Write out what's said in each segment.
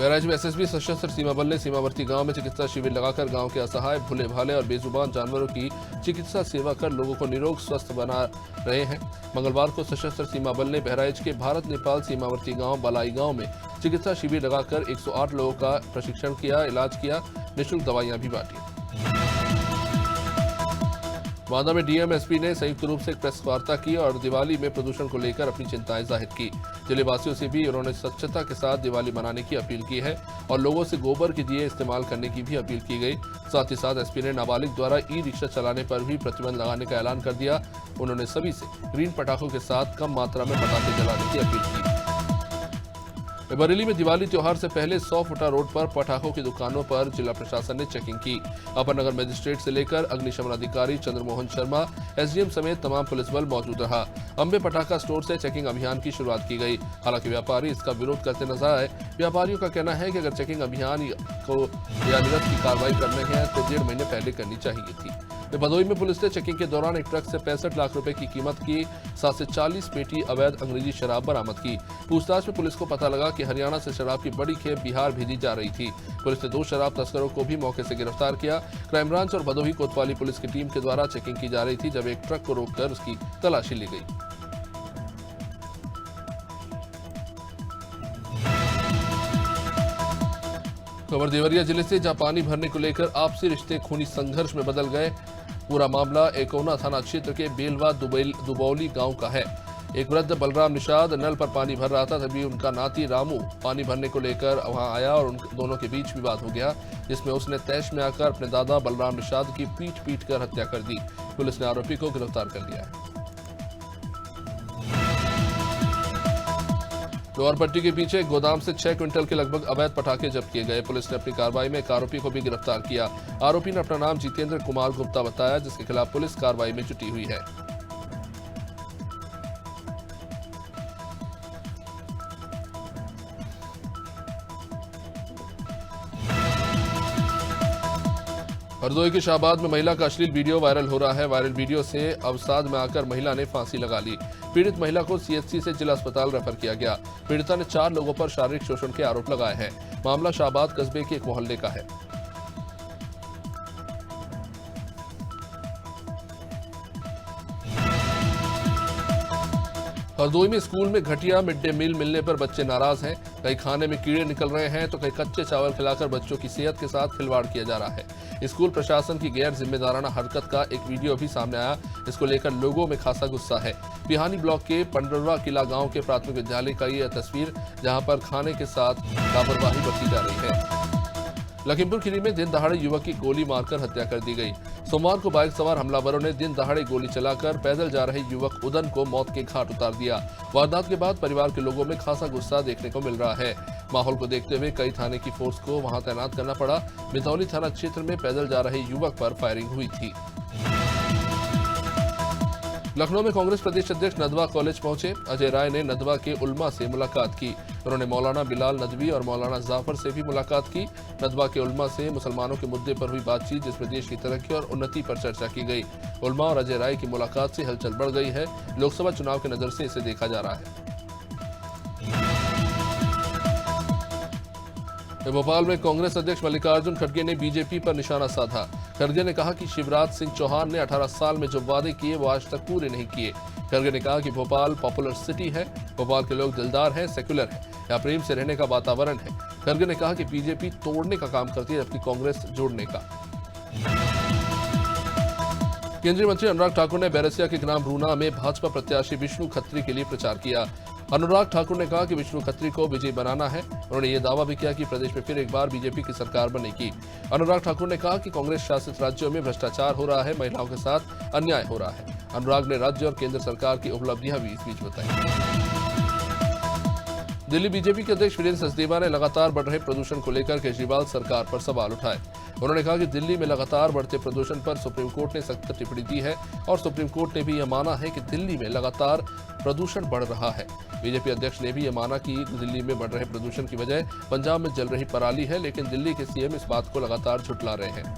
बहराइच में एसएसबी सशस्त्र सीमा बल ने सीमावर्ती गांव में चिकित्सा शिविर लगाकर गांव के असहाय, भूले भाले और बेजुबान जानवरों की चिकित्सा सेवा कर लोगों को निरोग स्वस्थ बना रहे हैं। मंगलवार को सशस्त्र सीमा बल ने बहराइच के भारत नेपाल सीमावर्ती गांव बलाई गांव में चिकित्सा शिविर लगाकर 108 लोगों का प्रशिक्षण किया, इलाज किया, निःशुल्क दवाइयां भी बांटी। बांदा में डीएम एसपी ने संयुक्त रूप से एक प्रेस वार्ता की और दिवाली में प्रदूषण को लेकर अपनी चिंताएं जाहिर की। जिले वासियों से भी उन्होंने स्वच्छता के साथ दिवाली मनाने की अपील की है और लोगों से गोबर के दिए इस्तेमाल करने की भी अपील की गई। साथ ही साथ एसपी ने नाबालिग द्वारा ई रिक्शा चलाने पर भी प्रतिबंध लगाने का ऐलान कर दिया। उन्होंने सभी से ग्रीन पटाखों के साथ कम मात्रा में पटाखे जलाने की अपील की। बरेली में दिवाली त्योहार से पहले 100 फुटा रोड पर पटाखों की दुकानों पर जिला प्रशासन ने चेकिंग की। अपर नगर मजिस्ट्रेट से लेकर अग्निशमन अधिकारी चंद्रमोहन शर्मा, एसडीएम समेत तमाम पुलिस बल मौजूद रहा। अंबे पटाखा स्टोर से चेकिंग अभियान की शुरुआत की गई। हालांकि व्यापारी इसका विरोध करते नजर आए। व्यापारियों का कहना है कि अगर चेकिंग अभियान को या निरस्त की कार्रवाई करनी है तो 1.5 महीने पहले करनी चाहिए थी। भदोही में पुलिस ने चेकिंग के दौरान एक ट्रक से 65 लाख रुपए की कीमत की 7 से 40 पेटी अवैध अंग्रेजी शराब बरामद की। पूछताछ में पुलिस को पता लगा कि हरियाणा से शराब की बड़ी खेप बिहार भेजी जा रही थी। पुलिस ने 2 शराब तस्करों को भी मौके से गिरफ्तार किया। क्राइम ब्रांच और भदोही कोतवाली पुलिस की टीम के द्वारा चेकिंग की जा रही थी जब एक ट्रक को रोककर उसकी तलाशी ली गई। खबर देवरिया जिले से, जहां पानी भरने को लेकर आपसी रिश्ते खूनी संघर्ष में बदल गए। पूरा मामला एकोना थाना क्षेत्र के बेलवा दुबौली गांव का है। एक वृद्ध बलराम निषाद नल पर पानी भर रहा था, तभी उनका नाती रामू पानी भरने को लेकर वहां आया और उन दोनों के बीच विवाद हो गया, जिसमें उसने तैश में आकर अपने दादा बलराम निषाद की पीट कर हत्या कर दी। पुलिस ने आरोपी को गिरफ्तार कर लिया है। लोअरपट्टी के पीछे एक गोदाम से 6 क्विंटल के लगभग अवैध पटाखे जब्त किए गए। पुलिस ने अपनी कार्रवाई में एक आरोपी को भी गिरफ्तार किया। आरोपी ने अपना नाम जितेंद्र कुमार गुप्ता बताया, जिसके खिलाफ पुलिस कार्रवाई में जुटी हुई है। हरदोई के शाहबाद में महिला का अश्लील वीडियो वायरल हो रहा है। वायरल वीडियो से अवसाद में आकर महिला ने फांसी लगा ली। पीड़ित महिला को सीएचसी से जिला अस्पताल रेफर किया गया। पीड़िता ने 4 लोगों पर शारीरिक शोषण के आरोप लगाए हैं। मामला शाहबाद कस्बे के एक मोहल्ले का है। हरदोई में स्कूल में घटिया मिड डे मील मिलने पर बच्चे नाराज हैं। कहीं खाने में कीड़े निकल रहे हैं तो कहीं कच्चे चावल खिलाकर बच्चों की सेहत के साथ खिलवाड़ किया जा रहा है। स्कूल प्रशासन की गैर जिम्मेदाराना हरकत का एक वीडियो भी सामने आया। इसको लेकर लोगों में खासा गुस्सा है। बिहानी ब्लॉक के पंडरवा किला गांव के प्राथमिक विद्यालय का यह तस्वीर, जहां पर खाने के साथ लापरवाही बरती जा रही है। लखीमपुर खीरी में दिन दहाड़े युवक की गोली मारकर हत्या कर दी गई। सोमवार को बाइक सवार हमलावरों ने दिन दहाड़े गोली चलाकर पैदल जा रहे युवक उदन को मौत के घाट उतार दिया। वारदात के बाद परिवार के लोगों में खासा गुस्सा देखने को मिल रहा है। माहौल को देखते हुए कई थाने की फोर्स को वहां तैनात करना पड़ा। मितौली थाना क्षेत्र में पैदल जा रहे युवक पर फायरिंग हुई थी। लखनऊ में कांग्रेस प्रदेश अध्यक्ष नदवा कॉलेज पहुंचे। अजय राय ने नदवा के उल्मा से मुलाकात की। उन्होंने मौलाना बिलाल नदवी और मौलाना जाफर से भी मुलाकात की। नदवा के उल्मा से मुसलमानों के मुद्दे पर हुई बातचीत, जिसमें देश की तरक्की और उन्नति पर चर्चा की गई। उल्मा और अजय राय की मुलाकात से हलचल बढ़ गई है। लोकसभा चुनाव की नजर से इसे देखा जा रहा है। भोपाल में कांग्रेस अध्यक्ष मल्लिकार्जुन खड़गे ने बीजेपी पर निशाना साधा। खड़गे ने कहा कि शिवराज सिंह चौहान ने 18 साल में जो वादे किए वो आज तक पूरे नहीं किए। खड़गे ने कहा कि भोपाल पॉपुलर सिटी है, भोपाल के लोग दिलदार हैं, सेक्युलर हैं, यहाँ प्रेम से रहने का वातावरण है। खड़गे ने कहा कि बीजेपी तोड़ने का काम करती है जबकि कांग्रेस जोड़ने का। केंद्रीय मंत्री अनुराग ठाकुर ने बैरसिया के ग्राम रूना में भाजपा प्रत्याशी विष्णु खत्री के लिए प्रचार किया। अनुराग ठाकुर ने कहा कि विष्णु खत्री को विजयी बनाना है। उन्होंने ये दावा भी किया कि प्रदेश में फिर एक बार बीजेपी की सरकार बनेगी। अनुराग ठाकुर ने कहा कि कांग्रेस शासित राज्यों में भ्रष्टाचार हो रहा है, महिलाओं के साथ अन्याय हो रहा है। अनुराग ने राज्य और केंद्र सरकार की उपलब्धियां भी इस बीच बताई। दिल्ली बीजेपी के अध्यक्ष वीरेंद्र सचदेवा ने लगातार बढ़ रहे प्रदूषण को लेकर केजरीवाल सरकार पर सवाल उठाए। उन्होंने कहा कि दिल्ली में लगातार बढ़ते प्रदूषण पर सुप्रीम कोर्ट ने सख्त टिप्पणी दी है और सुप्रीम कोर्ट ने भी यह माना है कि दिल्ली में लगातार प्रदूषण बढ़ रहा है। बीजेपी अध्यक्ष ने भी यह माना कि दिल्ली में बढ़ रहे प्रदूषण की वजह पंजाब में जल रही पराली है, लेकिन दिल्ली के सीएम इस बात को लगातार झुठला रहे हैं।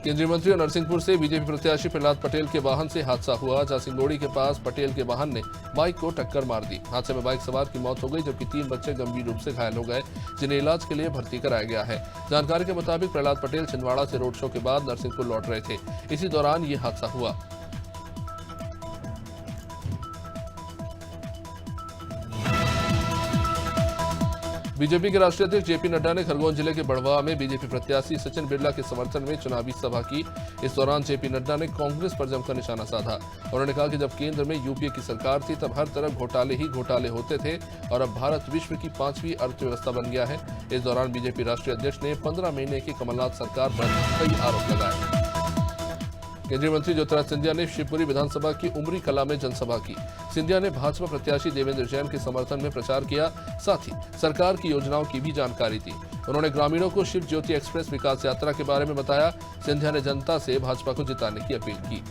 केंद्रीय मंत्री और नरसिंहपुर से बीजेपी प्रत्याशी प्रहलाद पटेल के वाहन से हादसा हुआ, जहां सिंगोड़ी के पास पटेल के वाहन ने बाइक को टक्कर मार दी। हादसे में बाइक सवार की मौत हो गई, जबकि 3 बच्चे गंभीर रूप से घायल हो गए, जिन्हें इलाज के लिए भर्ती कराया गया है। जानकारी के मुताबिक प्रहलाद पटेल छिंदवाड़ा से रोड शो के बाद नरसिंहपुर लौट रहे थे। इसी दौरान ये हादसा हुआ। बीजेपी के राष्ट्रीय अध्यक्ष जेपी नड्डा ने खरगोन जिले के बड़वा में बीजेपी प्रत्याशी सचिन बिरला के समर्थन में चुनावी सभा की। इस दौरान जेपी नड्डा ने कांग्रेस पर जमकर निशाना साधा। उन्होंने कहा कि जब केंद्र में यूपीए की सरकार थी तब हर तरफ घोटाले ही घोटाले होते थे और अब भारत विश्व की 5वीं अर्थव्यवस्था बन गया है। इस दौरान बीजेपी राष्ट्रीय अध्यक्ष ने 15 महीने की कमलनाथ सरकार पर कई आरोप लगाए। केंद्रीय मंत्री ज्योतिरादित्य सिंधिया ने शिवपुरी विधानसभा की उमरी कला में जनसभा की। सिंधिया ने भाजपा प्रत्याशी देवेंद्र जैन के समर्थन में प्रचार किया, साथ ही सरकार की योजनाओं की भी जानकारी दी। उन्होंने ग्रामीणों को शिव ज्योति एक्सप्रेस विकास यात्रा के बारे में बताया। सिंधिया ने जनता से भाजपा को जिताने की अपील की।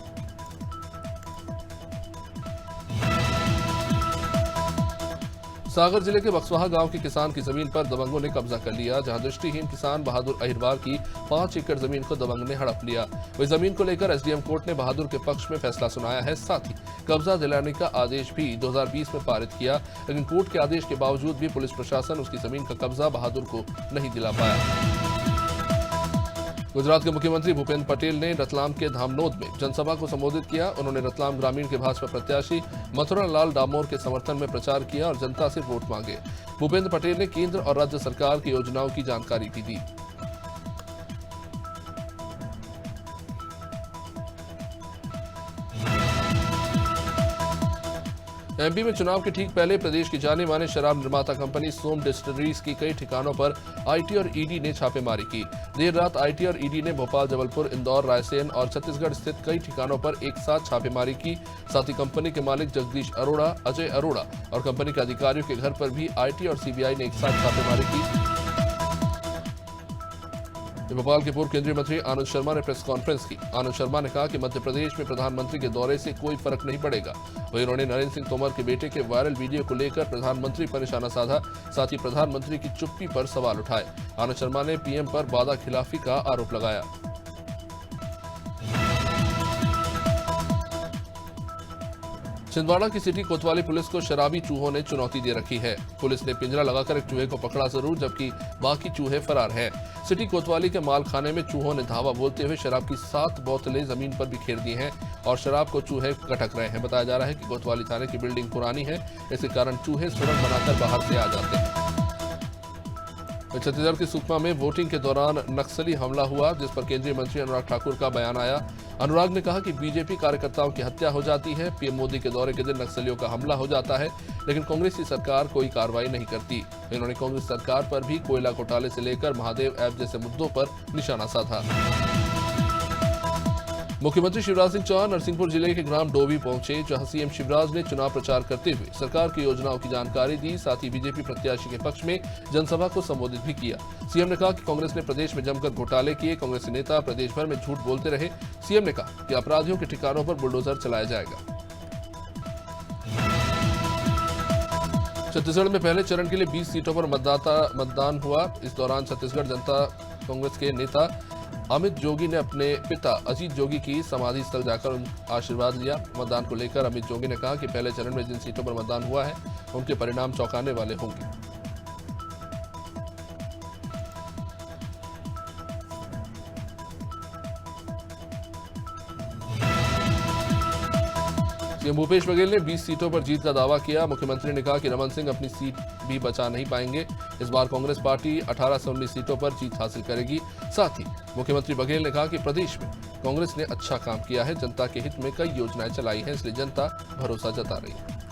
सागर जिले के बक्सवाहा गांव के किसान की जमीन पर दबंगों ने कब्जा कर लिया, जहां दृष्टिहीन किसान बहादुर अहिरवार की 5 एकड़ जमीन को दबंग ने हड़प लिया। वही जमीन को लेकर एसडीएम कोर्ट ने बहादुर के पक्ष में फैसला सुनाया है, साथ ही कब्जा दिलाने का आदेश भी 2020 में पारित किया, लेकिन कोर्ट के आदेश के बावजूद भी पुलिस प्रशासन उसकी जमीन का कब्जा बहादुर को नहीं दिला पाया। गुजरात के मुख्यमंत्री भूपेंद्र पटेल ने रतलाम के धामनोद में जनसभा को संबोधित किया। उन्होंने रतलाम ग्रामीण के भाजपा प्रत्याशी मथुरा लाल डामोर के समर्थन में प्रचार किया और जनता से वोट मांगे। भूपेंद्र पटेल ने केंद्र और राज्य सरकार की योजनाओं की जानकारी भी दी। एमपी में चुनाव के ठीक पहले प्रदेश की जाने माने शराब निर्माता कंपनी सोम डिस्टिलरीज की कई ठिकानों पर आईटी और ईडी ने छापेमारी की। देर रात आईटी और ईडी ने भोपाल, जबलपुर, इंदौर, रायसेन और छत्तीसगढ़ स्थित कई ठिकानों पर एक साथ छापेमारी की। साथ ही कंपनी के मालिक जगदीश अरोड़ा, अजय अरोड़ा और कंपनी के अधिकारियों के घर पर भी आईटी और सीबीआई ने एक साथ छापेमारी की। भोपाल के पूर्व केंद्रीय मंत्री आनंद शर्मा ने प्रेस कॉन्फ्रेंस की। आनंद शर्मा ने कहा कि मध्य प्रदेश में प्रधानमंत्री के दौरे से कोई फर्क नहीं पड़ेगा। वहीं उन्होंने नरेंद्र सिंह तोमर के बेटे के वायरल वीडियो को लेकर प्रधानमंत्री पर निशाना साधा, साथ ही प्रधानमंत्री की चुप्पी पर सवाल उठाए। आनंद शर्मा ने पीएम पर वादा खिलाफी का आरोप लगाया। छिंदवाड़ा की सिटी कोतवाली पुलिस को शराबी चूहों ने चुनौती दे रखी है। पुलिस ने पिंजरा लगाकर एक चूहे को पकड़ा जरूर, जबकि बाकी चूहे फरार हैं। सिटी कोतवाली के मालखाने में चूहों ने धावा बोलते हुए शराब की 7 बोतलें जमीन पर बिखेर दी हैं और शराब को चूहे गटक रहे हैं। बताया जा रहा है कि कोतवाली थाने की बिल्डिंग पुरानी है, इसी कारण चूहे सुरंग बनाकर बाहर से आ जाते हैं। छत्तीसगढ़ के सुकमा में वोटिंग के दौरान नक्सली हमला हुआ, जिस पर केंद्रीय मंत्री अनुराग ठाकुर का बयान आया। अनुराग ने कहा कि बीजेपी कार्यकर्ताओं की हत्या हो जाती है, पीएम मोदी के दौरे के दिन नक्सलियों का हमला हो जाता है, लेकिन कांग्रेस की सरकार कोई कार्रवाई नहीं करती। इन्होंने कांग्रेस सरकार पर भी कोयला घोटाले से लेकर महादेव ऐप जैसे मुद्दों पर निशाना साधा। मुख्यमंत्री शिवराज सिंह चौहान नरसिंहपुर जिले के ग्राम डोभी पहुंचे, जहां सीएम शिवराज ने चुनाव प्रचार करते हुए सरकार की योजनाओं की जानकारी दी, साथ ही बीजेपी प्रत्याशी के पक्ष में जनसभा को संबोधित भी किया। सीएम ने कहा कि कांग्रेस ने प्रदेश में जमकर घोटाले किए, कांग्रेसी नेता प्रदेश भर में झूठ बोलते रहे। सीएम ने कहा कि अपराधियों के ठिकानों पर बुलडोजर चलाया जाएगा। छत्तीसगढ़ में पहले चरण के लिए 20 सीटों पर मतदान हुआ। इस दौरान छत्तीसगढ़ जनता कांग्रेस के नेता अमित जोगी ने अपने पिता अजीत जोगी की समाधि स्थल जाकर आशीर्वाद लिया। मतदान को लेकर अमित जोगी ने कहा कि पहले चरण में जिन सीटों पर मतदान हुआ है उनके परिणाम चौंकाने वाले होंगे। सीएम भूपेश बघेल ने 20 सीटों पर जीत का दावा किया। मुख्यमंत्री ने कहा कि रमन सिंह अपनी सीट भी बचा नहीं पाएंगे। इस बार कांग्रेस पार्टी 18 से 19 सीटों पर जीत हासिल करेगी। साथ ही मुख्यमंत्री बघेल ने कहा कि प्रदेश में कांग्रेस ने अच्छा काम किया है, जनता के हित में कई योजनाएं चलाई हैं, इसलिए जनता भरोसा जता रही है।